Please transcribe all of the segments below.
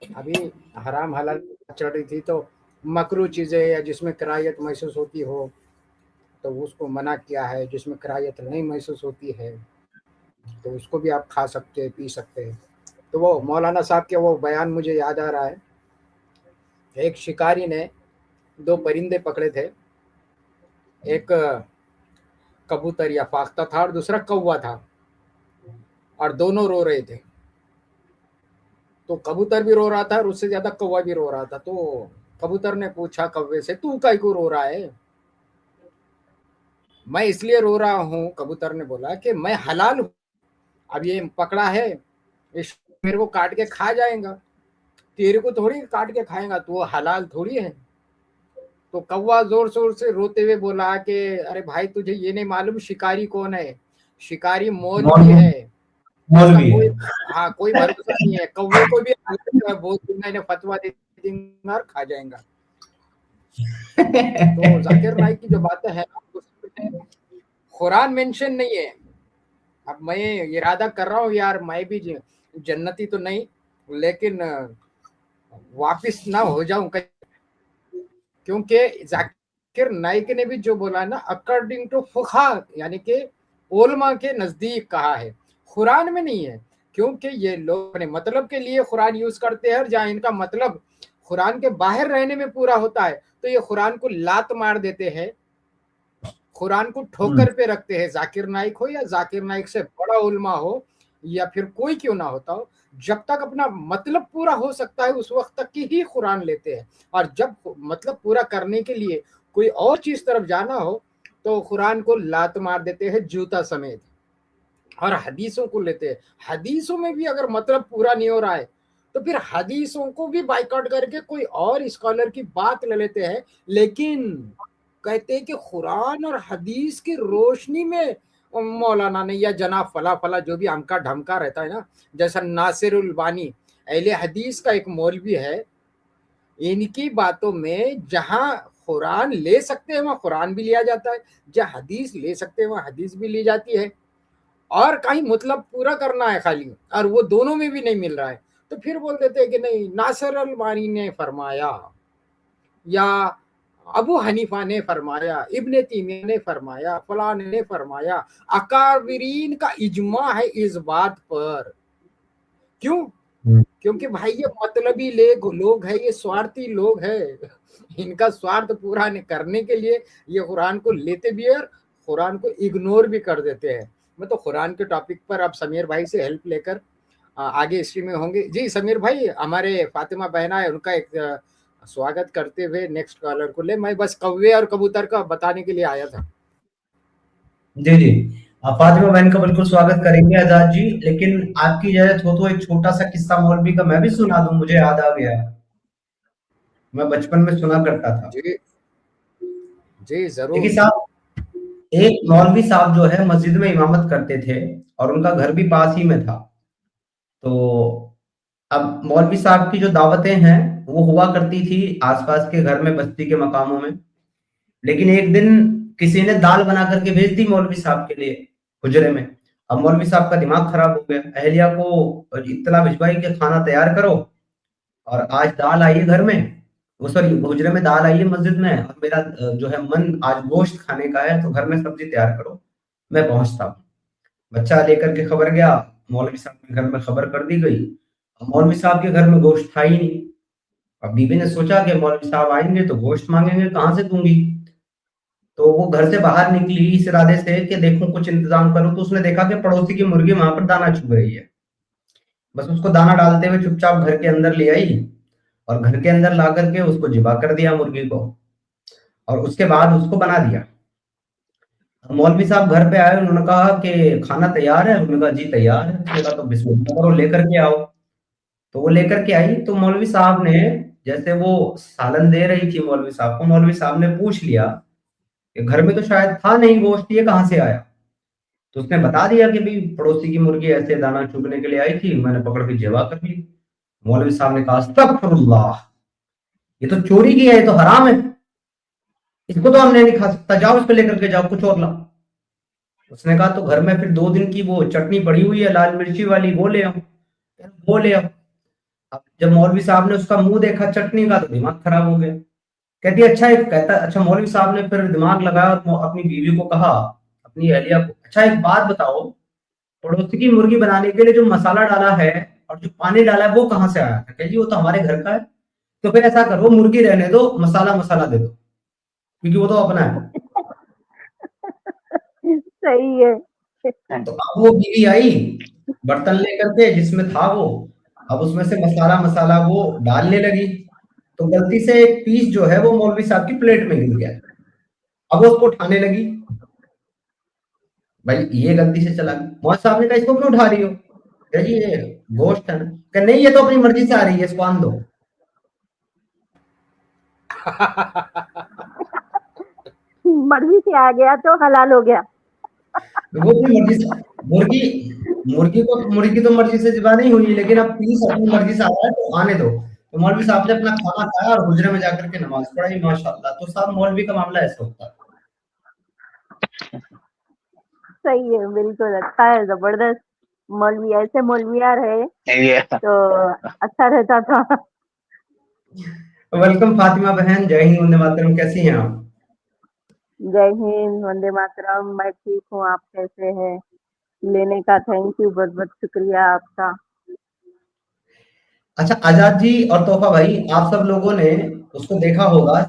अभी हराम हलाल चल रही थी, तो मकरू चीज़ें या जिसमें कराहियत महसूस होती हो, तो उसको मना किया है। जिसमें कराहियत नहीं महसूस होती है, तो उसको भी आप खा सकते हैं, पी सकते हैं। तो वो मौलाना साहब के वो बयान मुझे याद आ रहा है। एक शिकारी ने 2 परिंदे पकड़े थे। एक कबूतर या फाख्ता था और दूसरा कौवा था, और दोनों रो रहे थे। तो कबूतर भी रो रहा था और उससे ज़्यादा कौवा भी रो रहा था। तो कबूतर ने पूछा कौवे से, "तू काहे को रो रहा है?" "मैं इसलिए रो रहा हूँ," कबूतर ने बोला, "कि मैं हलाल हूँ। अब ये पकड़ा है, इस मेरे को काट के खा जाएगा। तेरे को थोड़ी काट के खाएगा, तो वो हलाल थोड़ी है।" तो कौवा जोर शोर से रोते हुए बोला कि अरे भाई, तुझे ये नहीं मालूम शिकारी कौन है? शिकारी मौलवी मौलवी। है। इसका मौलवी है। कोई, हाँ, कोई भरोसा नहीं है। कौवे को भी हलाल बोल दूंगा, इन्हें फतवा दे दूंगा और खा जाएगा। तो जाकिर नाइक की जो बातें हैं ना, उसमें कुरान मेंशन नहीं है। अब मैं इरादा कर रहा हूँ यार, मैं भी जन्नती तो नहीं, लेकिन वापिस ना हो जाऊं कहीं। क्योंकि जाकिर नाइक ने भी जो बोला ना, अकॉर्डिंग टू फुका, यानी कि उलमा के नजदीक कहा है, कुरान में नहीं है। क्योंकि ये लोग अपने मतलब के लिए कुरान यूज करते हैं, और जहाँ इनका मतलब कुरान के बाहर रहने में पूरा होता है, तो ये कुरान को लात मार देते हैं, कुरान को हम्म। ठोकर पे रखते हैं। जाकिर नाइक हो या जाकिर नाइक से बड़ा उलमा हो, या फिर कोई क्यों ना होता हो, जब तक अपना मतलब पूरा हो सकता है उस वक्त तक की ही कुरान लेते हैं। और जब मतलब पूरा करने के लिए कोई और चीज तरफ जाना हो, तो कुरान को लात मार देते हैं जूता समेत, और हदीसों को लेते हैं। हदीसों में भी अगर मतलब पूरा नहीं हो रहा है, तो फिर हदीसों को भी बाइकआउट करके कोई और स्कॉलर की बात ले लेते हैं। लेकिन कहते हैं कि कुरान और हदीस की रोशनी में मौलाना ने या जनाब फला फला जो भी हमका ढमका रहता है ना, जैसा नासिरुल बानी अहले हदीस का एक मौलवी है, इनकी बातों में जहां कुरान ले सकते हैं वहां कुरान भी लिया जाता है, जहां हदीस ले सकते हैं वहां हदीस भी ली जाती है। और कहीं मतलब पूरा करना है खाली, और वो दोनों में भी नहीं मिल रहा है, तो फिर बोल देते हैं कि नहीं, नासिर अल मानी ने फरमाया, या अबू हनीफा ने फरमाया, इब्ने तैमिया ने फरमाया, फलान ने फरमाया। अकाबिरीन का इजमा है इस बात पर। क्यों? हम्म। क्योंकि भाई ये मतलबी लोग है, ये स्वार्थी लोग है। इनका स्वार्थ पूरा करने के लिए ये कुरान को लेते भी है और कुरान को इग्नोर भी कर देते हैं। मैं तो कुरान के टॉपिक पर अब समीर भाई से हेल्प लेकर आगे हिस्ट्री में होंगे। जी समीर भाई, हमारे फातिमा बहना है, उनका एक स्वागत करते हुए नेक्स्ट कॉलर को ले। मैं बस कौवे और कबूतर का बताने के लिए आया था। जी जी। आप फातिमा बहन का बिल्कुल स्वागत करेंगे आजाद जी, लेकिन आपकी इजाजत हो तो एक छोटा सा किस्सा मौलवी का मैं भी सुना दूं, मुझे याद आ गया। मैं बचपन में सुना करता था। जी जी देखिए जरूर। साहब, एक मौलवी साहब जो है मस्जिद में इमामत करते थे, और उनका घर भी पास ही में था। तो अब मौलवी साहब की जो दावतें हैं वो हुआ करती थी आसपास के घर में, बस्ती के मकामों में। लेकिन एक दिन किसी ने दाल बना करके भेज दी मौलवी साहब के लिए हुजरे में। अब मौलवी साहब का दिमाग खराब हो गया, अहलिया को इत्तला भिजवाई कि खाना तैयार करो, और आज दाल आई है घर में, वो सॉरी हुजरे में दाल आई है मस्जिद में, और मेरा जो है मन आज गोश्त खाने का है, तो घर में सब्जी तैयार करो, मैं पहुंचता हूँ। बच्चा लेकर के खबर गया, मौलवी साहब के घर में खबर कर दी गई। अब मौलवी साहब के घर में गोश्त था ही नहीं। अब बीबी ने सोचा कि मौलवी साहब आएंगे तो गोश्त मांगेंगे, कहाँ से दूंगी। तो वो घर से बाहर निकली इस इरादे से कि देखूं कुछ इंतजाम करूं, तो उसने देखा कि पड़ोसी की मुर्गी वहां पर दाना चुग रही है। बस उसको दाना डालते हुए चुपचाप घर के अंदर ले आई, और घर के अंदर ला करके उसको जिबा कर दिया मुर्गी को, और उसके बाद उसको बना दिया। मौलवी साहब घर पे आए, उन्होंने कहा कि खाना तैयार है, उन्होंने कहा जी तैयार है, उसने कहा तो बिस्मिल्लाह करो लेकर के आओ। तो वो लेकर के आई, तो मौलवी साहब ने, जैसे वो सालन दे रही थी मौलवी साहब को, मौलवी साहब ने पूछ लिया कि घर में तो शायद था नहीं गोश्त, ये कहाँ से आया। तो उसने बता दिया कि भाई पड़ोसी की मुर्गी ऐसे दाना चुगने के लिए आई थी, मैंने पकड़ के जेवा कर ली। मौलवी साहब ने कहा अस्तगफुरुल्लाह, ये तो चोरी की है, ये तो हराम है, इसको तो हमने नहीं खा सकता, जाओ इसको लेकर के जाओ, कुछ और लाओ। उसने कहा तो घर में फिर 2 दिन की वो चटनी पड़ी हुई है लाल मिर्ची वाली, वो ले आओ। वो ले आओ। अब जब मौलवी साहब ने उसका मुंह देखा चटनी का तो दिमाग खराब हो गया। कहता अच्छा मौलवी साहब ने फिर दिमाग लगाया और अपनी बीवी को कहा, अपनी अहलिया को, अच्छा एक बात बताओ, पड़ोसी की मुर्गी बनाने के लिए जो मसाला डाला है और जो पानी डाला है वो कहाँ से आया था? कह जी वो तो हमारे घर का है। तो फिर ऐसा करो, मुर्गी रहने दो, मसाला मसाला दे दो, क्योंकि वो तो अपना है। सही है। तो अब वो बीवी आई बर्तन लेकर के जिसमें था वो, अब उसमें से मसाला मसाला वो डालने लगी, तो गलती से एक पीस जो है वो मौलवी साहब की प्लेट में गिर गया। अब वो उसको उठाने लगी, भाई ये गलती से चला गया। मौलवी साहब ने कहा इसको क्यों उठा रही हो? कह जी ये गोश्त है ना। कह नहीं ये तो अपनी मर्जी से आ रही है, इसको आन दो। मर्जी से आ गया तो हलाल हो गया। वो अपनी मर्जी से, मुर्गी मुर्गी तो मर्जी से ज़िबा नहीं हुई, लेकिन अब पीस अपनी मर्जी से आ रहा है तो आने दो। तो मौलवी साहब ने अपना खाना खाया और हुजरे में जाकर के नमाज पढ़ाई, माशाअल्लाह। तो साहब मौलवी का मामला ऐसा होता है। सही है, बिल्कुल अच्छा है, जबरदस्त। मौलवी ऐसे मौलविया रहे तो अच्छा रहता था। वेलकम फातिमा बहन, जय हिंद, वंदे मातरम। कैसी हैं आप? जय हिंद, वंदे मातरम। मैं ठीक हूँ, आप कैसे हैं? लेने का थैंक यू, बहुत बहुत शुक्रिया आपका। अच्छा आजाद जी और तोहफा भाई, आप सब लोगों ने उसको देखा होगा,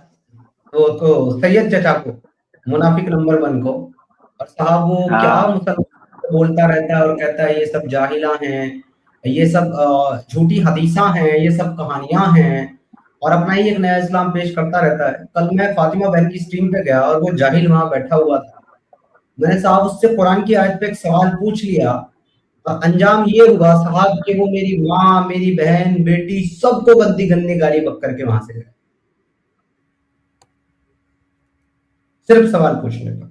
तो सैयद चचा को, मुनाफिक नंबर 1 को। और साहब वो क्या मुसलमान बोलता रहता है और कहता है ये सब जाहिला हैं, ये सब झूठी हदीसा हैं, ये सब कहानियां हैं, और अपना ही एक नया इस्लाम पेश करता रहता है। कल मैं फातिमा बहन की स्ट्रीम पे गया और वो जाहिल वहां बैठा हुआ था। मैंने साहब उससे कुरान की आयत पे एक सवाल पूछ लिया, और अंजाम ये हुआ साहब कि वो मेरी माँ, मेरी बहन, बेटी, सबको गंदी गंदी गाली बक करके वहां से गए, सिर्फ सवाल पूछने का।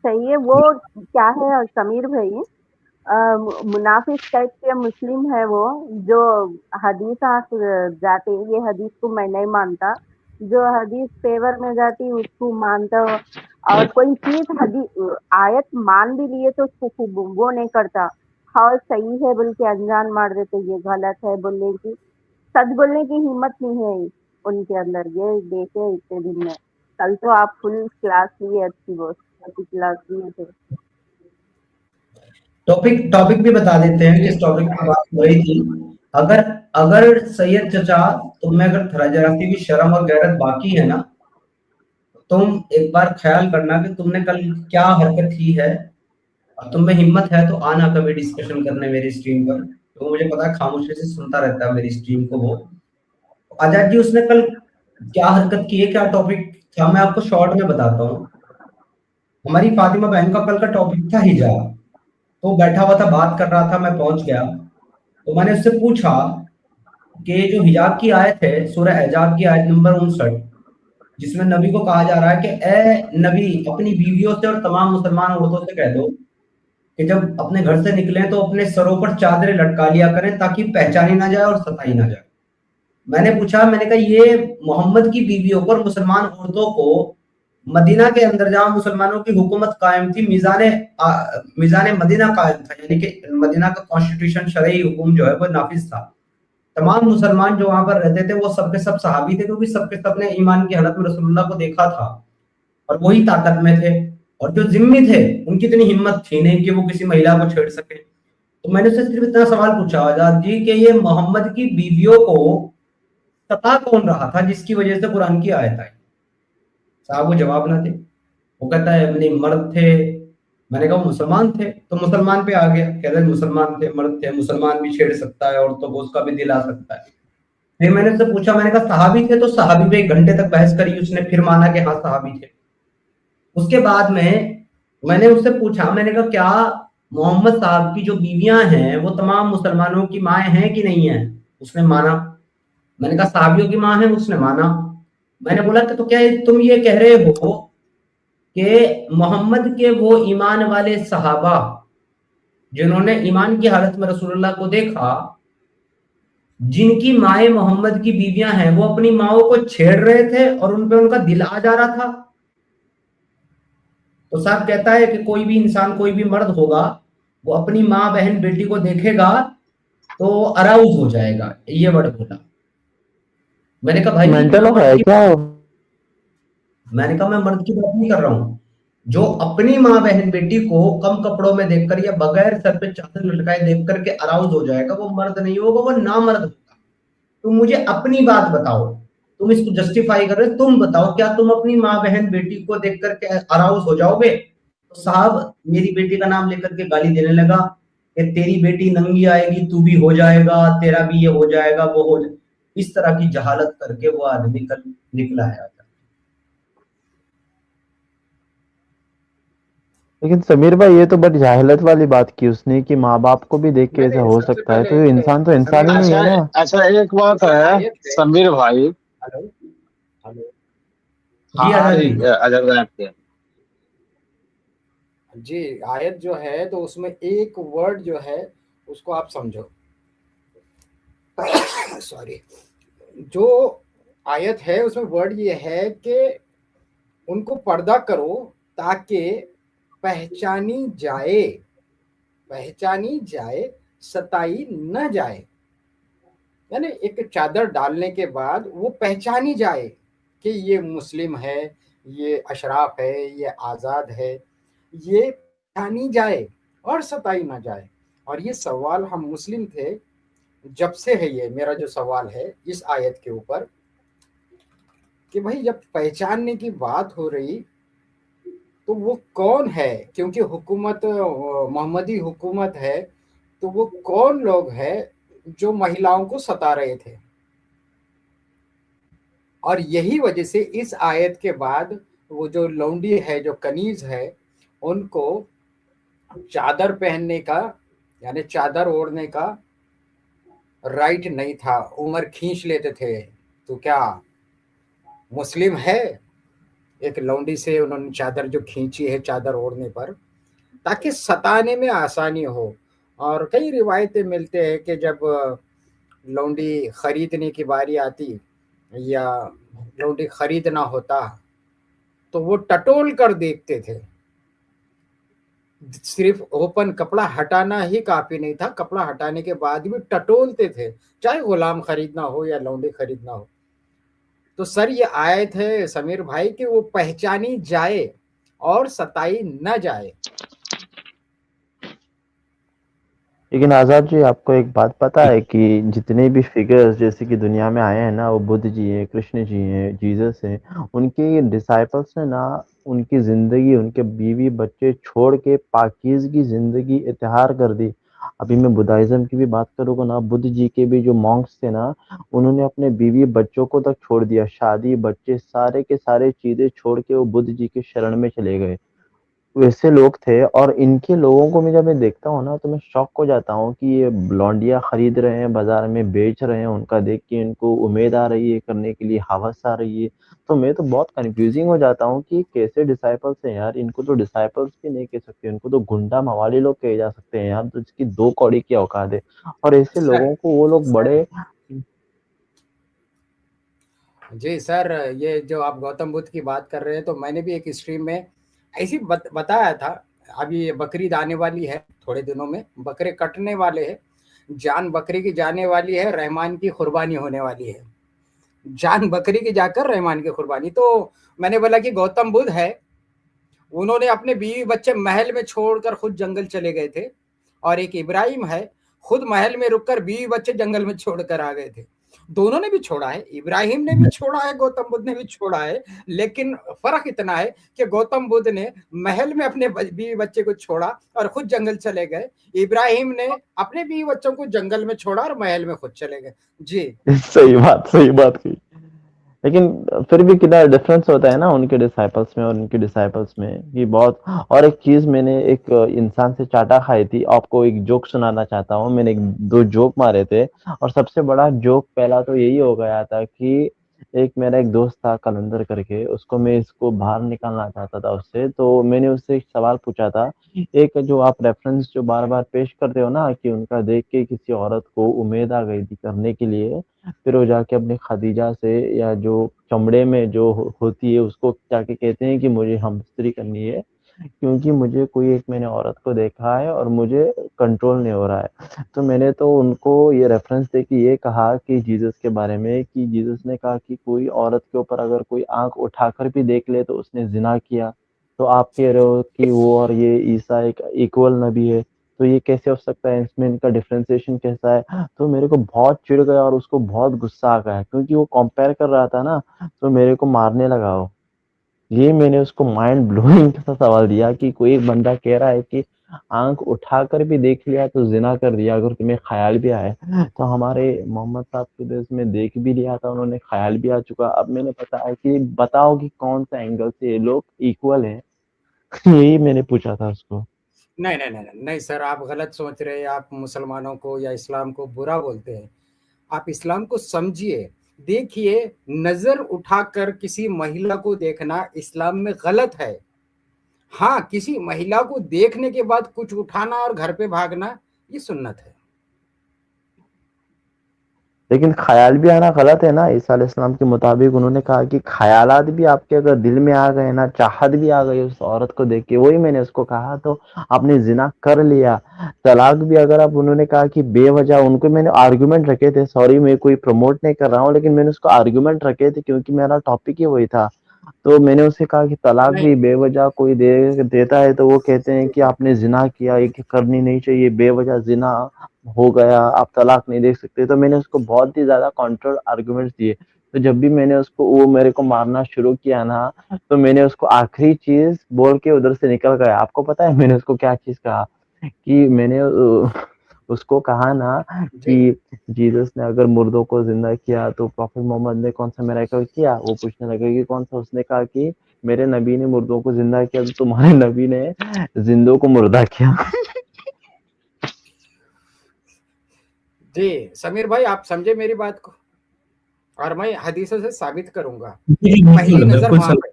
सही है। वो क्या है समीर भाई, मुनाफिक टाइप के मुस्लिम है वो, जो हदीस जाते, ये हदीस को मैं नहीं मानता, जो हदीस फेवर में जाती उसको मानता हो, और कोई चीज हदीस आयत मान भी लिए तो उसको वो नहीं करता। हाँ सही है बोल के अनजान मार देते, ये गलत है बोलने की, सच बोलने की हिम्मत नहीं है उनके अंदर। ये देखे इतने दिन में, कल तो आप फुल क्लास लिए, अच्छी बहुत अच्छी क्लास लिए थे। टॉपिक भी बता देते हैं किस टॉपिक पे बात हो रही थी। अगर अगर सैयद चचा, तुम में अगर जरा सी भी शर्म और गैरत बाकी है ना, तुम एक बार ख्याल करना कि तुमने कल क्या हरकत की है, और तुम में हिम्मत है तो आना कभी डिस्कशन करने मेरी स्ट्रीम पर। तो मुझे पता है खामोशी से सुनता रहता है मेरी स्ट्रीम को वो। आजाद जी उसने कल क्या हरकत की है, क्या टॉपिक था, मैं आपको शॉर्ट में बताता हूँ। हमारी फातिमा बहन का कल का टॉपिक था हिजाब। तो बैठा हुआ था, बात कर रहा था, मैं पहुंच गया, तो मैंने उससे पूछा कि जो हिजाब की आयत है, सूरह हिजाब की आयत नंबर 59, जिसमें नबी को कहा जा रहा है कि ए नबी अपनी बीवियों से और तमाम मुसलमान औरतों से कह दो कि जब अपने घर से निकले तो अपने सरों पर चादरें लटका लिया करें ताकि पहचानी ना जाए और सताई ना जाए। मैंने पूछा, मैंने कहा ये मोहम्मद की बीवियों को और मुसलमान औरतों को मदीना के अंदर जहां मुसलमानों की हुकूमत कायम थी, मिजान मदीना कायम था, यानी कि मदीना का कॉन्स्टिट्यूशन शरई हुकुम जो है वो नाफिज था। तमाम मुसलमान जो वहां पर रहते थे वो सबके सब सहाबी थे, क्योंकि सबके सब ने ईमान की हालत में रसूलुल्लाह को देखा था और वही ताकत में थे, और जो जिम्मी थे उनकी इतनी हिम्मत थी नहीं कि वो किसी महिला को छेड़ सके। तो मैंने उससे सिर्फ इतना सवाल पूछा आजाद जी कि ये मोहम्मद की बीवियों को सता कौन रहा था जिसकी वजह से कुरान की आयत आई? साहब वो जवाब ना थे। वो कहता है नहीं मर्द थे। मैंने कहा मुसलमान थे, तो मुसलमान पे आ गया, कहता है मुसलमान थे, मर्द थे, मुसलमान भी छेड़ सकता है औरतों को, उसका भी दिल आ सकता है। फिर मैंने उससे पूछा, मैंने कहा सहाबी थे? तो सहाबी पे 1 घंटे तक बहस करी उसने, फिर माना कि हाँ सहाबी थे। उसके बाद में मैंने उससे पूछा, मैंने कहा क्या मोहम्मद साहब की जो बीवियां हैं वो तमाम मुसलमानों की माएँ हैं कि नहीं है? उसने माना। मैंने कहा सहाबियों की माँ है? उसने माना। मैंने बोला कि तो क्या तुम ये कह रहे हो कि मोहम्मद के वो ईमान वाले सहाबा जिन्होंने ईमान की हालत में रसूलुल्लाह को देखा, जिनकी माए मोहम्मद की बीवियां हैं, वो अपनी माओं को छेड़ रहे थे और उन पे उनका दिल आ जा रहा था? तो साहब कहता है कि कोई भी इंसान, कोई भी मर्द होगा वो अपनी माँ बहन बेटी को देखेगा तो अराउज हो जाएगा, ये वर्ड बोला। मैंने कहा भाई मेंटल मैं मर्द है की क्या? मैंने कहा मैं मर्द की बात नहीं कर रहा हूँ। जो अपनी माँ बहन बेटी को कम कपड़ों में देखकर या बगैर सर पे चादर लटकाए देख करके अराउज हो जाएगा, वो मर्द नहीं होगा, वो नामर्द होगा। तुम मुझे अपनी बात बताओ, तुम इसको जस्टिफाई कर रहे हो, तुम बताओ क्या तुम अपनी माँ बहन बेटी को देख करके अराउज हो जाओगे? तो साहब मेरी बेटी का नाम लेकर के गाली देने लगा कि तेरी बेटी नंगी आएगी तू भी हो जाएगा, तेरा भी ये हो जाएगा वो हो जाएगा। इस तरह की जहालत करके वो आदमी कल निकला है। लेकिन समीर भाई ये तो बड़ी जाहिलत वाली बात की उसने कि माँ बाप को भी देख के नहीं ऐसा नहीं, हो सबसे सकता है, तो पहले ये इंसान तो इंसान समीर ही नहीं भाई, है अच्छा ना। अच्छा, एक बात इस है आयत से, समीर भाई। हेलो हेलो, हाँ जी आ आजाद रही जी। अजर आपके। जी आयत जो है तो उसमें एक वर्ड जो है उसको आप समझो। सॉरी, जो आयत है उसमें वर्ड ये है कि उनको पर्दा करो ताकि पहचानी जाए, पहचानी जाए, सताई न जाए। यानी एक चादर डालने के बाद वो पहचानी जाए कि ये मुस्लिम है, ये अशराफ है, ये आज़ाद है, ये पहचानी जाए और सताई ना जाए। और ये सवाल हम मुस्लिम थे जब से है, ये मेरा जो सवाल है इस आयत के ऊपर कि भाई जब पहचानने की बात हो रही तो वो कौन है, क्योंकि हुकूमत मोहम्मदी हुकूमत है, तो वो कौन लोग हैं जो महिलाओं को सता रहे थे। और यही वजह से इस आयत के बाद वो जो लौंडी है, जो कनीज है, उनको चादर पहनने का यानी चादर ओढ़ने का राइट नहीं था। उमर खींच लेते थे, तो क्या मुस्लिम है? एक लौंडी से उन्होंने चादर जो खींची है चादर ओढ़ने पर, ताकि सताने में आसानी हो। और कई रिवायतें मिलते हैं कि जब लौंडी खरीदने की बारी आती या लौंडी खरीदना होता तो वो टटोल कर देखते थे। सिर्फ ओपन कपड़ा हटाना ही काफी नहीं था, कपड़ा हटाने के बाद भी टटोलते थे, चाहे गुलाम खरीदना हो या लौंडी खरीदना हो। तो सर ये आयत है समीर भाई कि वो पहचानी जाए और सताई न जाए। लेकिन आजाद जी आपको एक बात पता है कि जितने भी फिगर्स जैसे कि दुनिया में आए हैं ना, वो बुद्ध जी हैं, कृष्ण जी हैं, जीसस हैं, उनके डिसाइपल्स ने ना उनकी जिंदगी, उनके बीवी बच्चे छोड़ के पाकीज़गी जिंदगी इख्तियार कर दी। अभी मैं बुद्धाइज्म की भी बात करूँगा ना, बुद्ध जी के भी जो मॉन्क्स थे ना, उन्होंने अपने बीवी बच्चों को तक छोड़ दिया, शादी बच्चे सारे के सारे चीजें छोड़ के वो बुद्ध जी के शरण में चले गए। वैसे लोग थे, और इनके लोगों को मैं जब मैं देखता हूँ ना तो मैं शॉक हो जाता हूँ कि ये लौंडिया खरीद रहे हैं, बाजार में बेच रहे हैं, उनका देख के इनको उम्मीद आ रही है, करने के लिए हवस आ रही है। तो मैं तो बहुत कंफ्यूजिंग हो जाता हूँ कि कैसे डिसाइपल्स हैं यार, इनको तो डिसाइपल्स भी नहीं कह सकते, इनको तो गुंडा मवाली लोग कहे जा सकते हैं यार, तो इसकी दो कौड़ी की औकात है। और ऐसे सर लोगों को वो लोग सर बड़े। जी सर, ये जो आप गौतम बुद्ध की बात कर रहे हैं तो मैंने भी एक स्ट्रीम में ऐसी बताया था। अभी ये बकरीद आने वाली है, थोड़े दिनों में बकरे कटने वाले हैं, जान बकरी की जाने वाली है, रहमान की कुर्बानी होने वाली है। जान बकरी की जाकर रहमान की कुर्बानी। तो मैंने बोला कि गौतम बुद्ध है, उन्होंने अपने बीवी बच्चे महल में छोड़कर खुद जंगल चले गए थे, और एक इब्राहिम है, खुद महल में रुककर बीवी बच्चे जंगल में छोड़कर आ गए थे। दोनों ने भी छोड़ा है, इब्राहिम ने भी छोड़ा है, गौतम बुद्ध ने भी छोड़ा है। लेकिन फर्क इतना है कि गौतम बुद्ध ने महल में अपने बीवी बच्चे को छोड़ा और खुद जंगल चले गए, इब्राहिम ने अपने बीवी बच्चों को जंगल में छोड़ा और महल में खुद चले गए। जी सही बात की। लेकिन फिर भी कितना डिफरेंस होता है ना उनके डिसाइपल्स में और उनके डिसाइपल्स में, ये बहुत। और एक चीज मैंने एक इंसान से चाटा खाई थी, आपको एक जोक सुनाना चाहता हूँ। मैंने एक दो जोक मारे थे, और सबसे बड़ा जोक पहला तो यही हो गया था कि एक मेरा एक दोस्त था कलंदर करके, उसको मैं इसको बाहर निकालना चाहता था उससे, तो मैंने उससे एक सवाल पूछा था। एक जो आप रेफरेंस जो बार बार पेश करते हो ना कि उनका देख के किसी औरत को उम्मीद आ गई थी करने के लिए, फिर वो जाके अपनी खदीजा से, या जो चमड़े में जो होती है उसको जाके कहते हैं कि मुझे हम इस्त्री करनी है, क्योंकि मुझे कोई एक मैंने औरत को देखा है और मुझे कंट्रोल नहीं हो रहा है। तो मैंने तो उनको ये रेफरेंस दे के ये कहा कि जीसस के बारे में कि जीसस ने कहा कि कोई औरत के ऊपर अगर कोई आँख उठाकर भी देख ले तो उसने ज़िना किया। तो आप कह रहे हो कि वो और ये ईसा एक इक्वल नबी है, तो ये कैसे हो सकता है? इसमें इनका डिफरेंशिएशन कैसा है? तो मेरे को बहुत चिढ़ गया और उसको बहुत गुस्सा आ गया क्योंकि वो कंपेयर कर रहा था ना, तो मेरे को मारने लगा वो। ये मैंने उसको माइंड ब्लोइंग सा सवाल दिया कि कोई एक बंदा कह रहा है कि आँख उठाकर भी देख लिया तो ज़िना कर दिया अगर तुम्हें ख़याल भी आए। तो हमारे मोहम्मद साहब के देश में देख भी लिया था उन्होंने, ख़याल भी आ चुका। अब मैंने पता है कि बताओ कि कौन-सा एंगल से ये लोग इक्वल हैं? यही मैंने पूछा था उसको। नहीं, नहीं, नहीं, नहीं, नहीं सर, आप गलत सोच रहे हैं। आप मुसलमानों को या इस्लाम को बुरा बोलते हैं। आप इस्लाम को समझिए। देखिए, नज़र उठाकर किसी महिला को देखना इस्लाम में गलत है। हाँ, किसी महिला को देखने के बाद कुछ उठाना और घर पे भागना, ये सुन्नत है। लेकिन ख़याल भी आना गलत है ना? ईसा अलैहिस्सलाम के मुताबिक उन्होंने कहा कि ख़यालात भी आपके अगर दिल में आ गए ना, चाहत भी आ गई उस औरत को देख के, वही मैंने उसको कहा, तो आपने ज़िना कर लिया। तलाक भी अगर आप उन्होंने कहा कि बेवजह, उनको मैंने आर्गुमेंट रखे थे, सॉरी मैं कोई प्रमोट नहीं कर रहा हूँ, लेकिन मैंने उसको आर्गुमेंट रखे थे क्योंकि मेरा टॉपिक ही वही था। तो मैंने उससे कहा कि तलाक नहीं, भी बेवजह कोई देता है तो वो कहते हैं कि आपने ज़िना किया, ये करनी नहीं चाहिए, बेवजह ज़िना हो गया, आप तलाक नहीं दे सकते। तो मैंने उसको बहुत ही ज़्यादा काउंटर आर्गुमेंट्स दिए। तो जब भी मैंने उसको वो मेरे को मारना शुरू किया ना, तो मैंने उसको आखिरी चीज़ बोल के उधर से निकल गया। आपको पता है मैंने उसको क्या चीज़ कहा? कि मैंने उसको कहा ना जी। कि जीसस ने अगर मुर्दों को जिंदा किया तो प्रॉफेट मोहम्मद ने कौन सा मिरेकल किया? वो पूछने लगा कि कौन सा? उसने कहा कि मेरे नबी ने मुर्दों को जिंदा किया, तो तुम्हारे नबी ने जिंदों को मुर्दा किया। जी, समीर भाई आप समझे मेरी बात को? और मैं हदीसों से साबित करूँगा। जी, पहली बिल्कुल, नज़र बिल्कुल माफ़ है।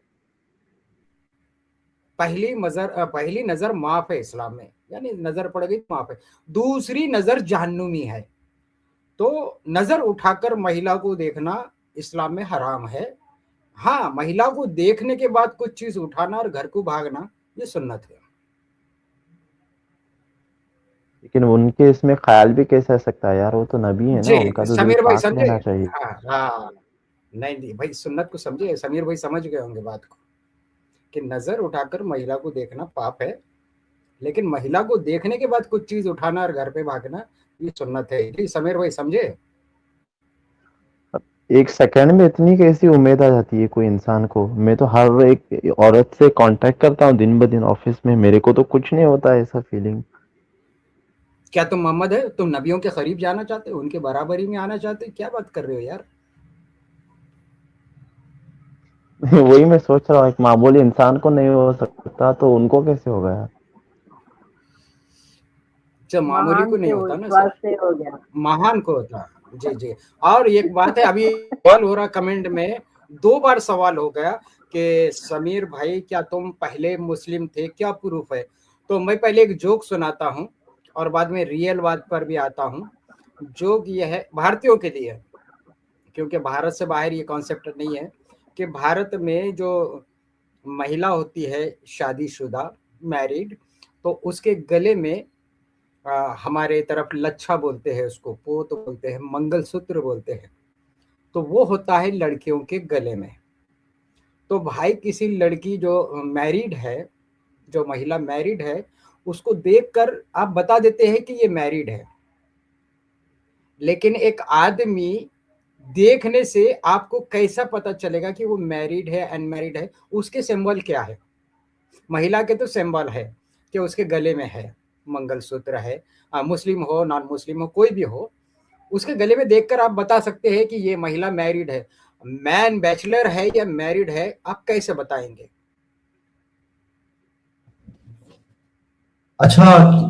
पहली नज़र माफ़ है इस्लाम में, यानी नज़र पड़ गई तो माफ़ है। दूसरी नज़र जहन्नुमी है। तो नज़र उठाकर महिला को देखना इस्लाम में हराम है। हाँ, महिला को देखने के बाद कुछ चीज़ उठाना और घर को भागना, ये सुन्नत है। लेकिन उनके इसमें ख्याल भी कैसे आ सकता है यार? वो तो नबी है ना, जी, उनका तो दिल समीर भाई पाक समझे? रहना चाहिए। हाँ, हाँ। नहीं, भाई सुन्नत को समझे, समीर भाई समझ गए होंगे बात को, कि नज़र उठाकर महिला को देखना पाप है, लेकिन महिला को देखने के बाद कुछ चीज़ उठाना और घर पे भागना, ये सुन्नत है। जी, समीर भाई समझे? एक सेकंड में इतनी कैसी उम्मीद आ जाती है कोई इंसान को? मैं तो हर एक औरत से कांटेक्ट करता हूँ दिन ब दिन ऑफिस में, मेरे को तो कुछ नहीं होता ऐसा फीलिंग। क्या तुम मोहम्मद है? तुम नबियों के करीब जाना चाहते हो, उनके बराबरी में आना चाहते हो? क्या बात कर रहे हो यार? वही मैं सोच रहा हूँ, एक मामूली इंसान को नहीं हो सकता तो उनको कैसे होगा यार? जब मामूली महान को नहीं से होता ना सर, विश्वास से हो गया। महान को होता। जी, जी। और एक बात है, अभी सवाल हो रहा कमेंट में, 2 बार सवाल हो गया कि समीर भाई क्या तुम पहले मुस्लिम थे? क्या प्रूफ है? तो मैं पहले एक जोक सुनाता हूँ और बाद में रियल बात पर भी आता हूँ। जोक ये है भारतीयों के लिए, क्योंकि भारत से बाहर ये कॉन्सेप्ट नहीं है, कि भारत में जो महिला होती है शादीशुदा, मैरिड, तो उसके गले में हमारे तरफ लच्छा बोलते हैं, उसको पोत बोलते हैं, मंगलसूत्र बोलते हैं, तो वो होता है लड़कियों के गले में। तो भाई किसी लड़की जो मैरिड है, जो महिला मैरिड है, उसको देखकर आप बता देते हैं कि ये मैरिड है, लेकिन एक आदमी देखने से आपको कैसा पता चलेगा कि वो मैरिड है अनमैरिड है? उसके सिंबल क्या है? महिला के तो सिंबल है कि उसके गले में है, मंगलसूत्र है, मुस्लिम हो नॉन मुस्लिम हो कोई भी हो, उसके गले में देखकर आप बता सकते हैं कि ये महिला मैरिड है। मैन बैचलर है या मैरिड है, आप कैसे बताएंगे? अच्छा,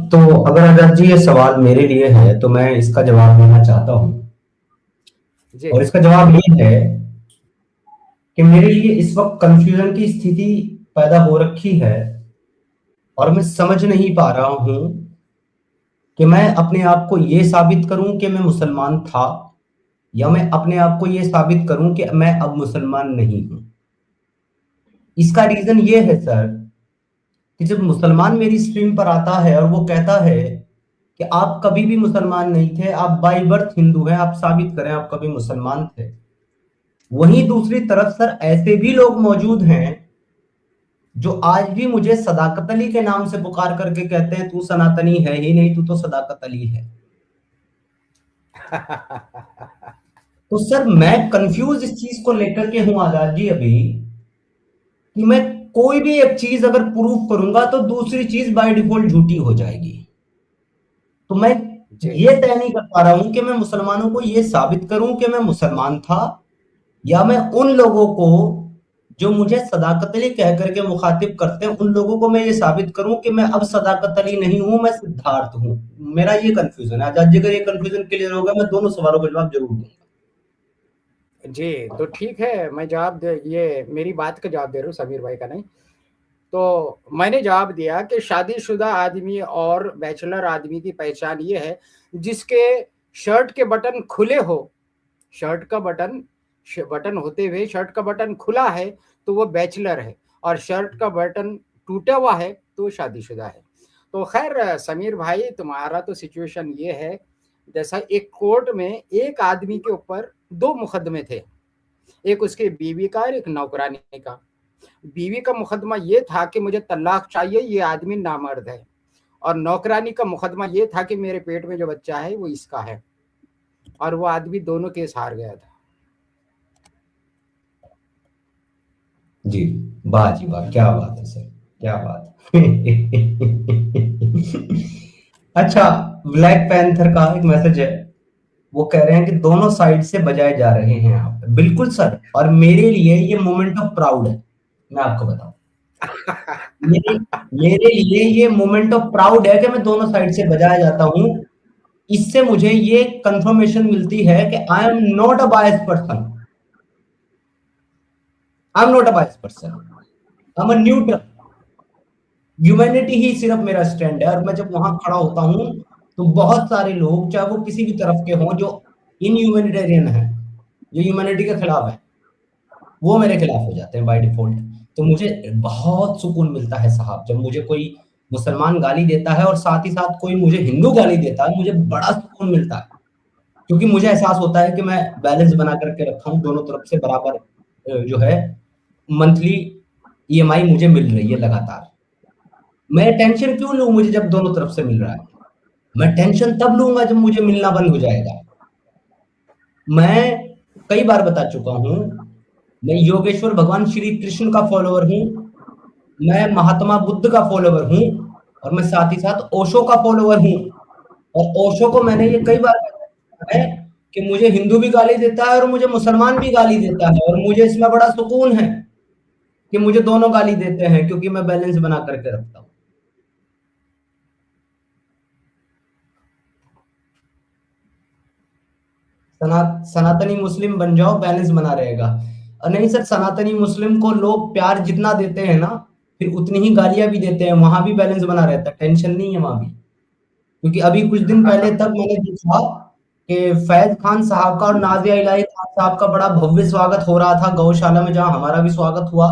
तो अगर आजाद जी ये सवाल मेरे लिए है तो मैं इसका जवाब देना चाहता हूँ। जी, और इसका जवाब ये है कि मेरे लिए इस वक्त कंफ्यूजन की स्थिति पैदा हो रखी है और मैं समझ नहीं पा रहा हूं कि मैं अपने आप को ये साबित करूं कि मैं मुसलमान था, या मैं अपने आप को ये साबित करूं कि मैं अब मुसलमान नहीं हूं। इसका रीजन ये है सर कि जब मुसलमान मेरी स्ट्रीम पर आता है और वो कहता है कि आप कभी भी मुसलमान नहीं थे, आप बाय बर्थ हिंदू हैं, आप साबित करें आप कभी मुसलमान थे। वहीं दूसरी तरफ सर ऐसे भी लोग मौजूद हैं जो आज भी मुझे सदाकत अली के नाम से पुकार करके कहते हैं तू सनातनी है ही नहीं, तू तो सदाकत अली है। तो सर मैं कंफ्यूज इस चीज को लेकर के हूं आजाद जी अभी, कि मैं कोई भी एक चीज अगर प्रूफ करूंगा तो दूसरी चीज बाय डिफॉल्ट झूठी हो जाएगी। तो मैं ये तय नहीं कर पा रहा हूं कि मैं मुसलमानों को ये साबित करूं कि मैं मुसलमान था, या मैं उन लोगों को जो मुझे सदाकत अली कह करके मुखातिब करते हैं उन लोगों को मैं ये साबित करूं कि मैं अब सदाकत अली नहीं हूं, मैं सिद्धार्थ हूं। मेरा ये कंफ्यूजन है आजाद जी, अगर ये कंफ्यूजन क्लियर होगा मैं दोनों सवालों का जवाब जरूर दूंगा। जी तो ठीक है, मैं जवाब दे, ये मेरी बात का जवाब दे रहा हूँ, समीर भाई का नहीं। तो मैंने जवाब दिया कि शादीशुदा आदमी और बैचलर आदमी की पहचान ये है जिसके शर्ट के बटन खुले हो, शर्ट का बटन होते हुए शर्ट का बटन खुला है तो वो बैचलर है, और शर्ट का बटन टूटा हुआ है तो वो शादीशुदा है। तो खैर समीर भाई, तुम्हारा तो सिचुएशन ये है जैसा एक कोर्ट में एक आदमी के ऊपर 2 मुकदमे थे, एक उसकी बीवी का और एक नौकरानी का। बीवी का मुकदमा ये था कि मुझे तलाक चाहिए, ये आदमी नामर्द है, और नौकरानी का मुकदमा ये था कि मेरे पेट में जो बच्चा है वो इसका है, और वो आदमी दोनों केस हार गया था। जी वाह जी वाह, क्या बात है सर, क्या बात अच्छा, ब्लैक पैंथर का एक मैसेज है, वो कह रहे हैं कि दोनों साइड से बजाए जा रहे हैं यहाँ पे। बिल्कुल सर, और मेरे लिए ये मोमेंट ऑफ प्राउड है, मैं आपको बताऊं मेरे लिए ये मोमेंट ऑफ प्राउड है कि मैं दोनों साइड से बजाया जाता हूं। इससे मुझे ये कंफर्मेशन मिलती है कि I am not a biased person, I am not a biased person, I am a neutral. Humanity ही सिर्फ मेरा स्टैंड है, और मैं जब वहां खड़ा होता हूं तो बहुत सारे लोग, चाहे वो किसी भी तरफ के हों, जो इनह्यूमैनिटेरियन है, जो ह्यूमैनिटी के खिलाफ है, वो मेरे खिलाफ हो जाते हैं बाय डिफॉल्ट। तो मुझे बहुत सुकून मिलता है साहब जब मुझे कोई मुसलमान गाली देता है और साथ ही साथ कोई मुझे हिंदू गाली देता है, मुझे बड़ा सुकून मिलता है, क्योंकि मुझे एहसास होता है कि मैं बैलेंस बना करके रखा हूं, दोनों तरफ से बराबर जो है मंथली EMI मुझे मिल रही है लगातार। मैं टेंशन क्यों लूं मुझे जब दोनों तरफ से मिल रहा है? मैं टेंशन तब लूंगा जब मुझे मिलना बंद हो जाएगा। मैं कई बार बता चुका हूं, मैं योगेश्वर भगवान श्री कृष्ण का फॉलोअर हूं, मैं महात्मा बुद्ध का फॉलोअर हूं, और मैं साथ ही साथ ओशो का फॉलोअर हूं। और ओशो को मैंने ये कई बार कहा है कि मुझे हिंदू भी गाली देता है और मुझे मुसलमान भी गाली देता है, और मुझे इसमें बड़ा सुकून है कि मुझे दोनों गाली देते हैं, क्योंकि मैं बैलेंस बना करके रखता हूं। सनातनी मुस्लिम बन जाओ, बैलेंस बना रहेगा। नहीं सर, सनातनी मुस्लिम को लोग प्यार जितना देते हैं ना, फिर उतनी ही गालियां भी देते हैं, वहां भी बैलेंस बना रहता है, टेंशन नहीं है वहां भी। क्योंकि अभी कुछ दिन पहले तक मैंने देखा कि फैज खान साहब का और नाजिया इलाही खान साहब का बड़ा भव्य स्वागत हो रहा था गौशाला में, जहां हमारा भी स्वागत हुआ।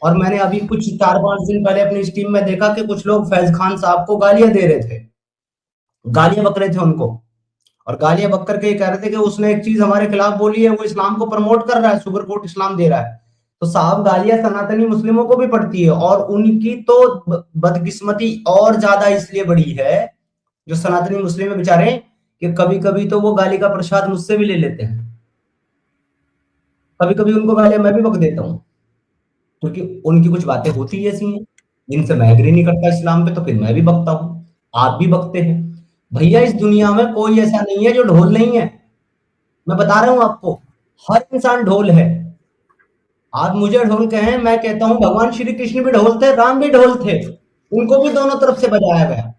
और मैंने अभी कुछ 4-5 दिन पहले अपनी स्ट्रीम में देखा कि कुछ लोग फैज खान साहब को गालियां दे रहे थे, गालियां बक रहे थे उनको, और गालियां बक करके ये कह रहे थे कि उसने एक चीज हमारे खिलाफ बोली है, वो इस्लाम को प्रमोट कर रहा है, सुगर कोट इस्लाम दे रहा है। तो साहब, गालियां सनातनी मुस्लिमों को भी पड़ती है, और उनकी तो बदकिस्मती और ज्यादा इसलिए बड़ी है, जो सनातनी मुस्लिम है बेचारे, कि कभी कभी तो वो गाली का प्रसाद मुझसे भी ले लेते हैं। कभी कभी उनको गालियां मैं भी बक देता हूँ, क्योंकि उनकी कुछ बातें होती ऐसी हैं जिनसे मैं एग्री नहीं करता इस्लाम पे, तो फिर मैं भी बकता हूँ, आप भी बकते हैं। भैया, इस दुनिया में कोई ऐसा नहीं है जो ढोल नहीं है, मैं बता रहा हूं आपको, हर इंसान ढोल है। आप मुझे ढोल कहें, मैं कहता हूं भगवान श्री कृष्ण भी ढोल थे, राम भी ढोल थे, उनको भी दोनों तरफ से बजाया गया,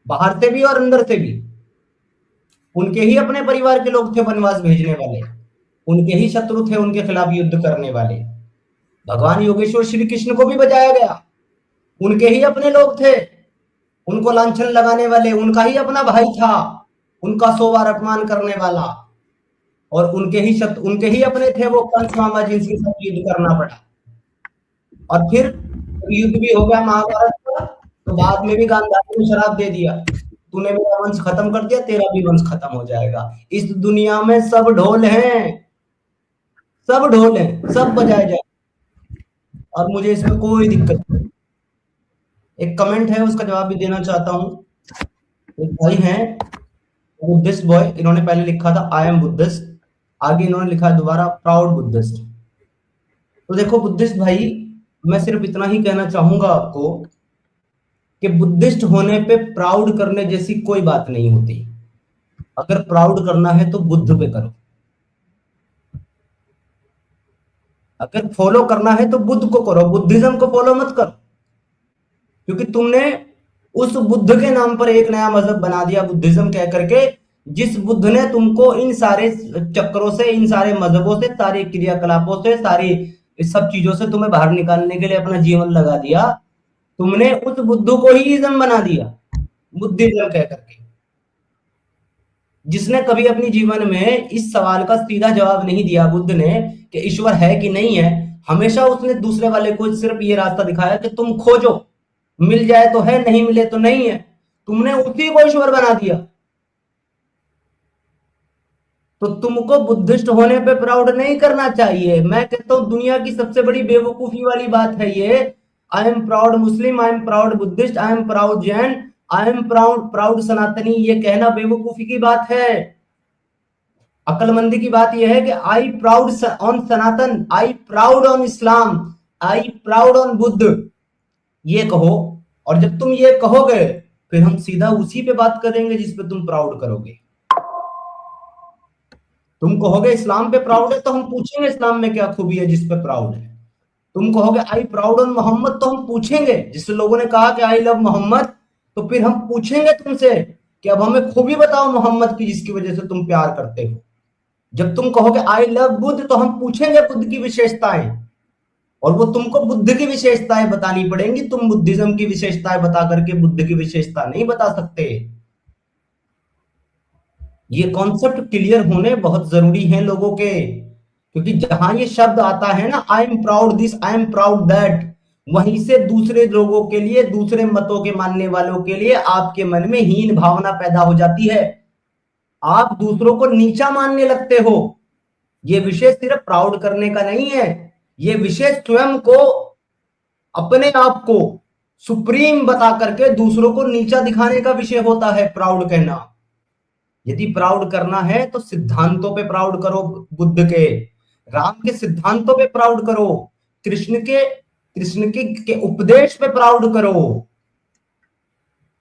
बाहर से भी और अंदर से भी। उनके ही अपने परिवार के लोग थे वनवास भेजने वाले, उनके ही शत्रु थे उनके खिलाफ युद्ध करने वाले। भगवान योगेश्वर श्री कृष्ण को भी बजाया गया, उनके ही अपने लोग थे, उनको लांछन लगाने वाले, उनका ही अपना भाई था, उनका 100 बार अपमान करने वाला, और उनके ही अपने थे वो कंस मामा जिनके साथ युद्ध करना पड़ा। और फिर युद्ध भी हो गया महाभारत का, तो बाद में भी गांधारी को शराप दे दिया, तूने मेरा वंश खत्म कर दिया, तेरा भी वंश खत्म हो जाएगा। इस दुनिया में सब ढोल हैं, सब ढोल हैं, सब बजाए जाए, और मुझे इसमें कोई दिक्कत नहीं। एक कमेंट है, उसका जवाब भी देना चाहता हूँ। एक भाई हैं बुद्धिस्ट बॉय, इन्होंने पहले लिखा था आई एम बुद्धिस्ट, आगे इन्होंने लिखा दोबारा प्राउड बुद्धिस्ट। तो देखो बुद्धिस्ट भाई, मैं सिर्फ इतना ही कहना चाहूंगा आपको कि बुद्धिस्ट होने पे प्राउड करने जैसी कोई बात नहीं होती। अगर प्राउड करना है तो बुद्ध पे करो, अगर फॉलो करना है तो बुद्ध को करो, बुद्धिज्म को फॉलो मत करो, क्योंकि तुमने उस बुद्ध के नाम पर एक नया मजहब बना दिया बुद्धिज्म कह करके, जिस बुद्ध ने तुमको इन सारे चक्रों से, इन सारे मजहबों से, सारे क्रियाकलापों से, सारी इस सब चीजों से तुम्हें बाहर निकालने के लिए अपना जीवन लगा दिया, तुमने उस बुद्ध को ही इज्म बना दिया बुद्धिज्म कह करके, जिसने कभी अपने जीवन में इस सवाल का सीधा जवाब नहीं दिया बुद्ध ने कि ईश्वर है कि नहीं है। हमेशा उसने दूसरे वाले को सिर्फ ये रास्ता दिखाया कि तुम खोजो, मिल जाए तो है, नहीं मिले तो नहीं है। तुमने उसी को ईश्वर बना दिया। तो तुमको बुद्धिस्ट होने पे प्राउड नहीं करना चाहिए। मैं कहता हूं दुनिया की सबसे बड़ी बेवकूफी वाली बात है ये, I am proud Muslim, I am proud Buddhist, I am proud Jain, I am proud सनातनी, ये कहना बेवकूफी की बात है। अक्लमंदी की बात यह है कि I proud on Sanatan, I proud on Islam, I proud on Buddha, ये कहो। और जब तुम ये कहोगे फिर हम सीधा उसी पे बात करेंगे जिस पे तुम प्राउड करोगे। तुम कहोगे इस्लाम पे प्राउड है तो हम पूछेंगे इस्लाम में क्या खूबी है जिस पे प्राउड है। तुम कहोगे आई प्राउड ऑन मोहम्मद तो हम पूछेंगे, जिससे लोगों ने कहा कि आई लव मोहम्मद, तो फिर हम पूछेंगे तुमसे कि अब हमें खूबी बताओ मोहम्मद की जिसकी वजह से तुम प्यार करते हो। जब तुम कहोगे आई लव बुद्ध तो हम पूछेंगे बुद्ध की विशेषताएं, और वो तुमको बुद्ध की विशेषताएं बतानी पड़ेंगी। तुम बुद्धिज्म की विशेषताएं बता करके बुद्ध की विशेषता नहीं बता सकते। ये कॉन्सेप्ट क्लियर होने बहुत जरूरी है लोगों के, क्योंकि जहां ये शब्द आता है ना, I am proud this, I am proud that, वहीं से दूसरे लोगों के लिए, दूसरे मतों के मानने वालों के लिए आपके मन में हीन भावना पैदा हो जाती है। आप दूसरों को नीचा मानने लगते हो। ये विषय सिर्फ प्राउड करने का नहीं है, ये विषय स्वयं को, अपने आप को सुप्रीम बता करके दूसरों को नीचा दिखाने का विषय होता है प्राउड कहना। यदि प्राउड करना है तो सिद्धांतों पे प्राउड करो, बुद्ध के, राम के सिद्धांतों पे प्राउड करो, कृष्ण के उपदेश पे प्राउड करो।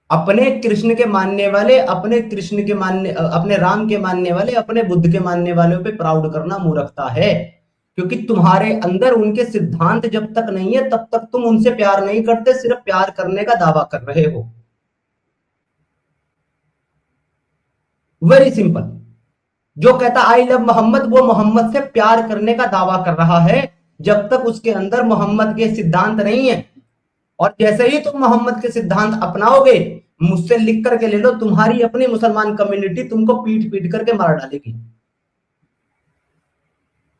अपने कृष्ण के मानने वाले, अपने राम के मानने वाले, अपने बुद्ध के मानने वालों पे प्राउड करना मूर्खता है, क्योंकि तुम्हारे अंदर उनके सिद्धांत जब तक नहीं है तब तक तुम उनसे प्यार नहीं करते, सिर्फ प्यार करने का दावा कर रहे हो। Very simple. जो कहता आई लव मोहम्मद, वो मोहम्मद से प्यार करने का दावा कर रहा है जब तक उसके अंदर मोहम्मद के सिद्धांत नहीं है। और जैसे ही तुम मोहम्मद के सिद्धांत अपनाओगे, मुझसे लिख करके ले लो, तुम्हारी अपनी मुसलमान कम्युनिटी तुमको पीट पीट करके मार डालेगी।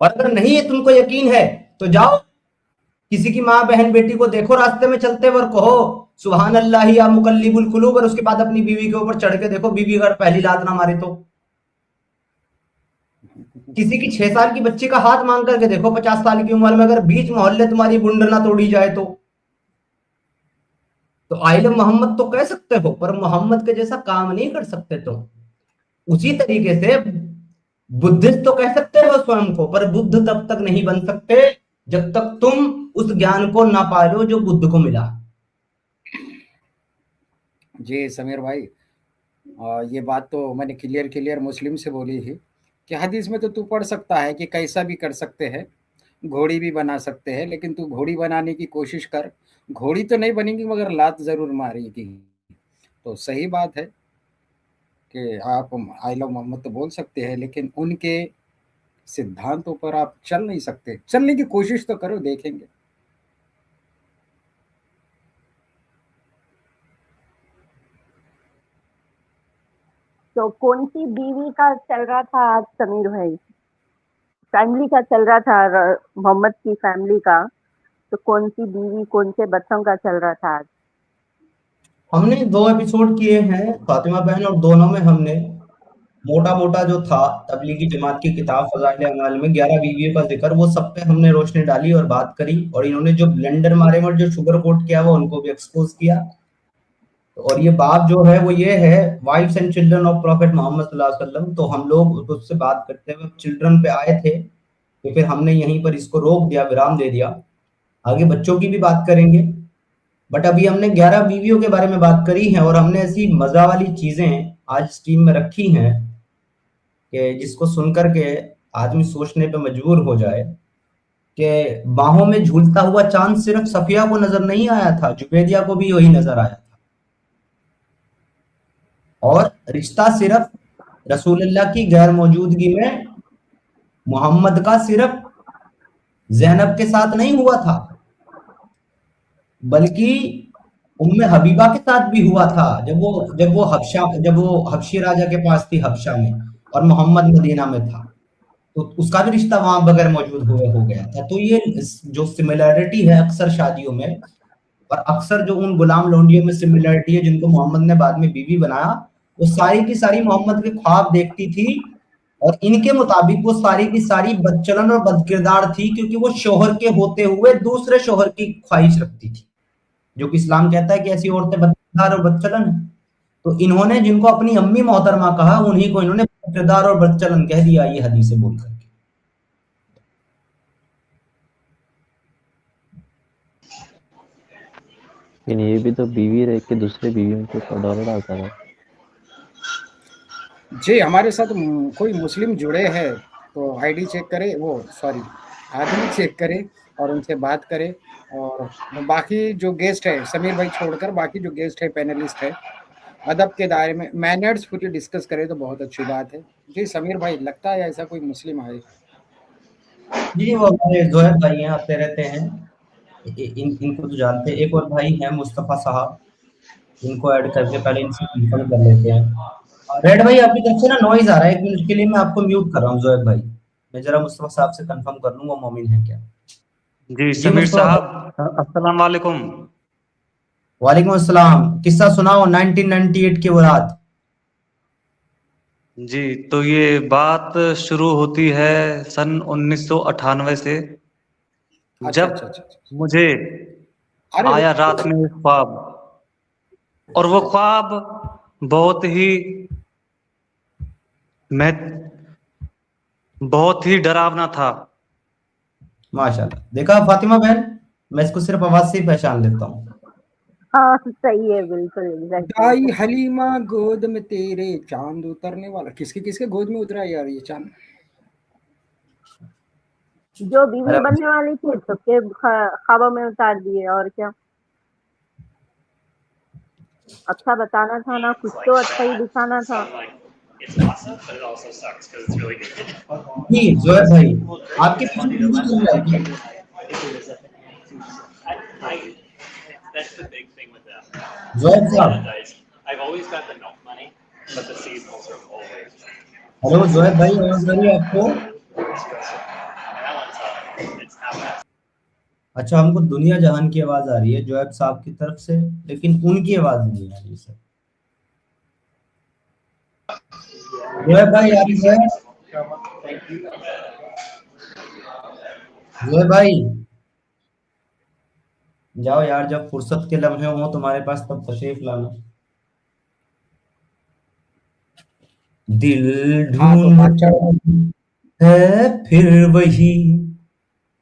और अगर नहीं है तुमको यकीन है तो जाओ किसी की माँ बहन बेटी को देखो रास्ते में चलते हुए, कहो सुभान अल्लाह या मुकल्लिबुल कुलूब, और उसके बाद अपनी बीवी के ऊपर चढ़ के देखो, बीवी अगर पहली लात ना मारे तो। किसी की 6 साल की बच्ची का हाथ मांग करके देखो 50 साल की उम्र में, अगर बीच मोहल्ले तुम्हारी बुंड ना तोड़ी जाए तो आई लव मोहम्मद तो कह सकते हो, पर मोहम्मद के जैसा काम नहीं कर सकते तुम। उसी तरीके से बुद्धिस्ट तो कह सकते हो स्वयं को, पर बुद्ध तब तक नहीं बन सकते जब तक तुम उस ज्ञान को ना पालो जो बुद्ध को मिला। जी समीर भाई, ये बात तो मैंने क्लियर मुस्लिम से बोली ही कि हदीस में तो तू पढ़ सकता है कि कैसा भी कर सकते हैं, घोड़ी भी बना सकते हैं, लेकिन तू घोड़ी बनाने की कोशिश कर, घोड़ी तो नहीं बनेगी मगर लात जरूर मारेगी। तो सही बात है कि आप आई लव मोहम्मद तो बोल सकते हैं, लेकिन उनके सिद्धांतों पर आप चल नहीं सकते। चलने की कोशिश तो करो, देखेंगे। तो कौन सी बीवी का चल रहा था आज समीर भाई? फैमिली का चल रहा था, मोहम्मद की फैमिली का। तो कौन सी बीवी कौन से बच्चों का चल रहा था आज? हमने 2 एपिसोड किए हैं फातिमा बहन, और दोनों में हमने मोटा-मोटा जो था तबलीगी जमात की किताब फ़ज़ाइल अमाल में 11 बीवियों का ज़िक्र, वो सब पे हमने रोशनी डाली और बात करी, और इन्होंने जो ब्लेंडर मारे और जो शुगर कोट किया वो उनको भी एक्सपोज़ किया। और ये बात जो है वो ये है, wives and children of prophet Muhammad सल्लल्लाहु अलैहि वसल्लम। तो हम लोग उससे बात करते हुए चिल्ड्रन पे आए थे, तो फिर हमने यहीं पर इसको रोक दिया, विराम दे दिया। आगे बच्चों की भी बात करेंगे, बट अभी हमने 11 बीवियों के बारे में बात करी है, और हमने ऐसी मजा वाली चीजें आज स्ट्रीम में रखी हैं कि जिसको सुनकर के आदमी सोचने पे मजबूर हो जाए कि बाहों में झूलता हुआ चांद सिर्फ सफिया को नजर नहीं आया था, जुबैदिया को भी वही नजर आया था। और रिश्ता सिर्फ रसूलुल्लाह की गैर मौजूदगी में मोहम्मद का सिर्फ ज़ैनब के साथ नहीं हुआ था, बल्कि उम्मे हबीबा के साथ भी हुआ था, जब वो हबशी राजा के पास थी हबशा में, और मोहम्मद मदीना में था, तो उसका भी रिश्ता वहां बगैर मौजूद हुए हो गया था। तो ये जो सिमिलैरिटी है अक्सर शादियों में, और अक्सर जो उन गुलाम लौंडियों में सिमिलैरिटी है जिनको मोहम्मद ने बाद में बीवी बनाया, वो सारी की सारी मोहम्मद के ख्वाब देखती थी, और इनके मुताबिक वो सारी की सारी बदचलन और बदकिरदार थी, क्योंकि वो शोहर के होते हुए दूसरे शोहर की ख्वाहिश रखती थी, जो कि इस्लाम कहता है कि ऐसी औरतें बदकिरदार और बदचलन है। तो इन्होंने जिनको अपनी अम्मी मोहतरमा कहा, उन्हीं को इन्होंने बदकिरदार और बदचलन कह दिया, ये हदीसें बोल करके। लेकिन ये भी तो बीवी रह के दूसरे बीवियों के ऊपर दौड़ डालता है। जी, हमारे साथ कोई मुस्लिम जुड़े हैं तो आईडी चेक करे, वो सॉरी आदमी चेक करे और उनसे बात करे। और बाकी जो गेस्ट है समीर भाई छोड़कर बाकी जो गेस्ट है पैनलिस्ट है, अदब के दायरे में मैनर्स पूरी डिस्कस करें तो बहुत अच्छी बात है। जी समीर भाई, लगता है ऐसा कोई मुस्लिम आए? जी, वो हमारे जोहर भाई हैं, आते रहते हैं, इनको तो जानते हैं। एक और भाई हैं मुस्तफ़ा साहब, इनको ऐड करके पहले इनसे कंफर्म कर लेते हैं। रेड भाई आपकी तरफ से ना नॉइज आ रहा है, 1 मिनट के लिए मैं आपको म्यूट कर रहा हूँ जोहर भाई। मैं जरा मुस्तफ़ा साहब से कंफर्म कर लूँ वो मोमिन है क्या। जी समीर साहब, अस्सलाम वालेकुम। वालेकुम अस्सलाम। किस्सा सुनाओ 1998 की वो रात। जी, तो ये बात शुरू होती है सन 1998 से, अच्छा जब अच्छा अच्छा अच्छा। मुझे अरे आया रात में एक ख्वाब, और वो ख्वाब बहुत ही डरावना था। माशाल्लाह, देखा फातिमा बहन, मैं इसको सिर्फ आवाज से ही पहचान लेता हूँ। हाँ सही है, बिल्कुल एग्जैक्टली। दाई हलीमा गोद में तेरे चांद उतरने वाला, किसके किसके गोद में उतरा यार ये चांद? जो बीवी बनने वाली थी सबके ख्वाबों में उतार दिए, और क्या। अच्छा बताना था ना, कुछ तो अच्छा ही दिखाना था। जी जोहर भाई, आपके पीछे टीवी चल रहा है क्या? जोहर साहब, हेलो जोहर भाई, आवाज आ रही है आपको? अच्छा, हमको दुनिया जहान की आवाज आ रही है जोहर साहब की तरफ से, लेकिन उनकी आवाज नहीं आ रही सर। जोहर भाई आप हैं? जोहर भाई जाओ यार, जब फुर्सत के लम्हे हो तुम्हारे पास तब तशरीफ लाना। दिल हाँ तो बात चल ढूंढता है फिर वही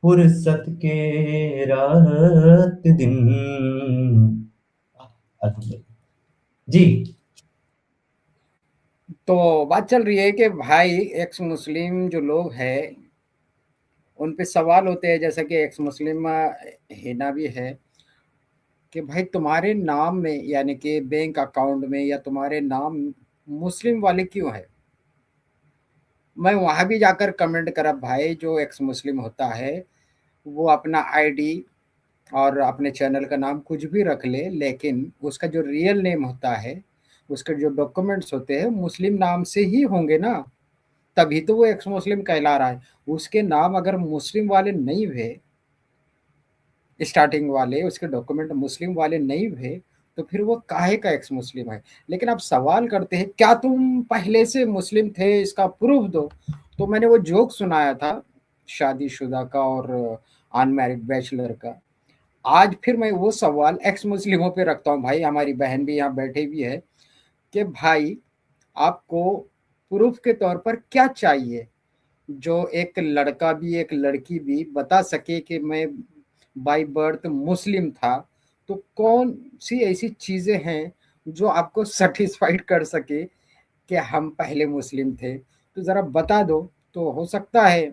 फुर्सत के रात दिन। जी तो बात चल रही है कि भाई एक्स मुस्लिम जो लोग हैं उन पे सवाल होते हैं, जैसा कि एक्स मुस्लिम हिना भी है कि भाई तुम्हारे नाम में यानी कि बैंक अकाउंट में या तुम्हारे नाम मुस्लिम वाले क्यों है? मैं वहां भी जाकर कमेंट करा, भाई जो एक्स मुस्लिम होता है वो अपना आईडी और अपने चैनल का नाम कुछ भी रख ले, लेकिन उसका जो रियल नेम होता है, उसके जो डॉक्यूमेंट्स होते हैं मुस्लिम नाम से ही होंगे ना, तभी तो वो एक्स मुस्लिम कहला रहा है। उसके नाम अगर मुस्लिम वाले नहीं हुए स्टार्टिंग वाले उसके डॉक्यूमेंट मुस्लिम वाले नहीं हुए, तो फिर वो काहे का एक्स मुस्लिम है। लेकिन आप सवाल करते हैं क्या तुम पहले से मुस्लिम थे, इसका प्रूफ दो। तो मैंने वो जोक सुनाया था शादीशुदा का और अनमैरिड बैचलर का। आज फिर मैं वो सवाल एक्स मुस्लिमों पे रखता हूँ। भाई हमारी बहन भी यहाँ बैठे भी है कि भाई आपको प्रूफ के तौर पर क्या चाहिए जो एक लड़का भी एक लड़की भी बता सके कि मैं बाय बर्थ मुस्लिम था। तो कौन सी ऐसी चीजें हैं जो आपको सेटिस्फाइड कर सके कि हम पहले मुस्लिम थे, तो जरा बता दो। तो हो सकता है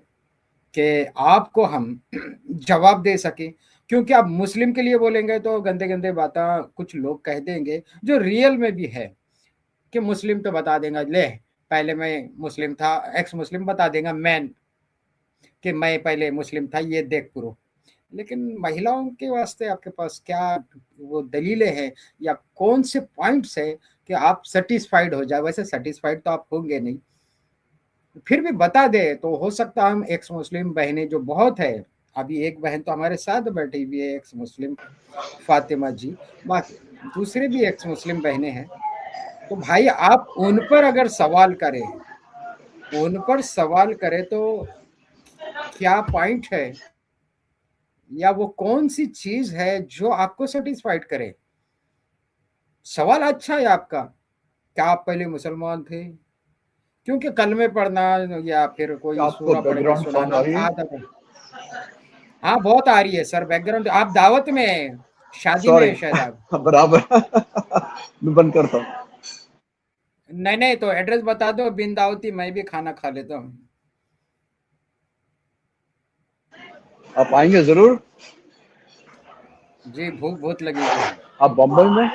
कि आपको हम जवाब दे सके, क्योंकि आप मुस्लिम के लिए बोलेंगे तो गंदे गंदे बातें कुछ लोग कह देंगे जो रियल में भी है कि मुस्लिम तो बता देगा ले पहले मैं मुस्लिम था, एक्स मुस्लिम बता देगा मैन कि मैं पहले मुस्लिम था, ये देख प्रूफ। लेकिन महिलाओं के वास्ते आपके पास क्या वो दलीलें हैं या कौन से पॉइंट्स है कि आप सेटिस्फाइड हो जाए। वैसे सेटिस्फाइड तो आप होंगे नहीं, फिर भी बता दे तो हो सकता है हम एक्स मुस्लिम बहनें जो बहुत है, अभी एक बहन तो हमारे साथ बैठी हुई है एक्स मुस्लिम फातिमा जी, बाकी दूसरे भी एक्स मुस्लिम बहनें हैं। तो भाई आप उन पर अगर सवाल करें, उन पर सवाल करें तो क्या पॉइंट है या वो कौन सी चीज है जो आपको सेटिस्फाइड करे। सवाल अच्छा है आपका, क्या आप पहले मुसलमान थे, क्योंकि कलमे पढ़ना या फिर कोई आपको सूरा पढ़ के बैकग्राउंड साउंड सुनाना आ रही है? आदत है। हाँ बहुत आ रही है सर बैकग्राउंड। आप दावत में हैं, शादी में सॉरी, है शायद आप। बराबर। मैं बंद करता हूँ। नहीं नहीं तो एड्रेस बता दो, बिन दावती मैं भी खाना खा लेता हूँ। आप आएंगे जरूर? जी भूख बहुत लगी हुई है। आप बम्बई में?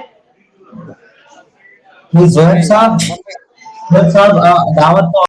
जोहर साहब, बम्बई जोहर साहब दावत तो